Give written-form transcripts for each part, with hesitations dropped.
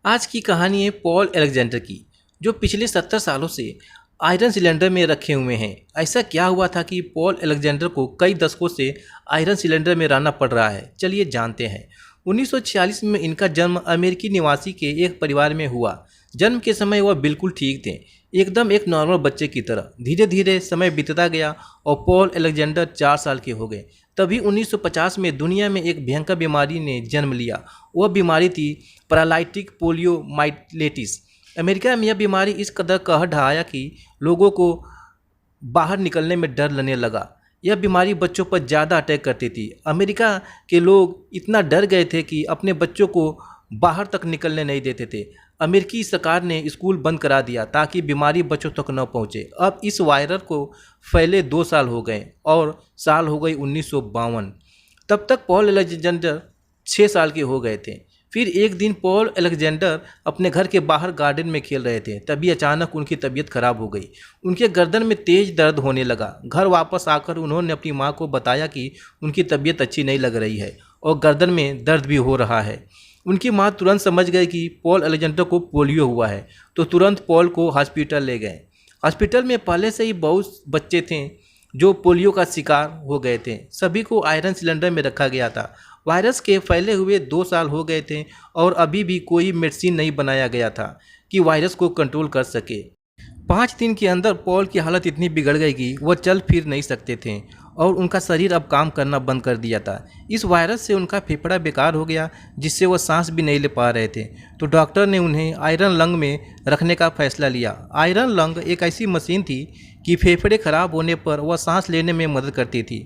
आज की कहानी है पॉल अलेक्जेंडर की, जो पिछले 70 सालों से आयरन सिलेंडर में रखे हुए हैं। ऐसा क्या हुआ था कि पॉल अलेक्जेंडर को कई दशकों से आयरन सिलेंडर में रहना पड़ रहा है, चलिए जानते हैं। 1946 में इनका जन्म अमेरिकी निवासी के एक परिवार में हुआ। जन्म के समय वह बिल्कुल ठीक थे, एकदम एक नॉर्मल बच्चे की तरह। धीरे धीरे समय बीतता गया और पॉल अलेक्जेंडर 4 साल के हो गए। तभी 1950 में दुनिया में एक भयंकर बीमारी ने जन्म लिया। वह बीमारी थी पैरालाइटिक पोलियोमाइलेटिस। अमेरिका में यह बीमारी इस कदर कहर ढाया कि लोगों को बाहर निकलने में डर लगने लगा। यह बीमारी बच्चों पर ज़्यादा अटैक करती थी। अमेरिका के लोग इतना डर गए थे कि अपने बच्चों को बाहर तक निकलने नहीं देते थे। अमेरिकी सरकार ने स्कूल बंद करा दिया ताकि बीमारी बच्चों तक न पहुंचे। अब इस वायरस को फैले 2 साल हो गए और साल हो गई 1952। तब तक पॉल अलेक्जेंडर 6 साल के हो गए थे। फिर एक दिन पॉल अलेक्जेंडर अपने घर के बाहर गार्डन में खेल रहे थे, तभी अचानक उनकी तबीयत खराब हो गई। उनके गर्दन में तेज दर्द होने लगा। घर वापस आकर उन्होंने अपनी माँ को बताया कि उनकी तबीयत अच्छी नहीं लग रही है और गर्दन में दर्द भी हो रहा है। उनकी माँ तुरंत समझ गई कि पॉल अलेक्जेंडर को पोलियो हुआ है, तो तुरंत पॉल को हॉस्पिटल ले गए। हॉस्पिटल में पहले से ही बहुत बच्चे थे जो पोलियो का शिकार हो गए थे। सभी को आयरन सिलेंडर में रखा गया था। वायरस के फैले हुए 2 साल हो गए थे और अभी भी कोई मेडिसिन नहीं बनाया गया था कि वायरस को कंट्रोल कर सके। 5 दिन के अंदर पॉल की हालत इतनी बिगड़ गई कि वह चल फिर नहीं सकते थे और उनका शरीर अब काम करना बंद कर दिया था। इस वायरस से उनका फेफड़ा बेकार हो गया, जिससे वह सांस भी नहीं ले पा रहे थे। तो डॉक्टर ने उन्हें आयरन लंग में रखने का फैसला लिया। आयरन लंग एक ऐसी मशीन थी कि फेफड़े खराब होने पर वह सांस लेने में मदद करती थी।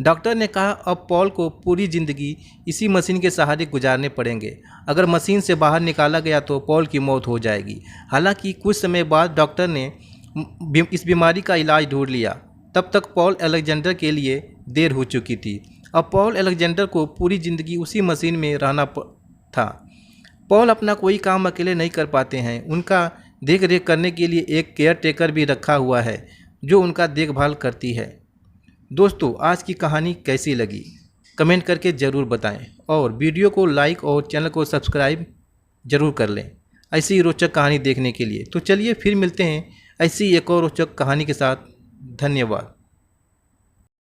डॉक्टर ने कहा अब पॉल को पूरी ज़िंदगी इसी मशीन के सहारे गुजारने पड़ेंगे। अगर मशीन से बाहर निकाला गया तो पॉल की मौत हो जाएगी। हालांकि कुछ समय बाद डॉक्टर ने इस बीमारी का इलाज ढूंढ लिया। तब तक पॉल अलेक्जेंडर के लिए देर हो चुकी थी। अब पॉल अलेक्जेंडर को पूरी ज़िंदगी उसी मशीन में रहना था। पॉल अपना कोई काम अकेले नहीं कर पाते हैं। उनका देख रेख करने के लिए एक केयर टेकर भी रखा हुआ है जो उनका देखभाल करती है। दोस्तों, आज की कहानी कैसी लगी कमेंट करके ज़रूर बताएं और वीडियो को लाइक और चैनल को सब्सक्राइब ज़रूर कर लें ऐसी ही रोचक कहानी देखने के लिए। तो चलिए फिर मिलते हैं ऐसी एक और रोचक कहानी के साथ। धन्यवाद।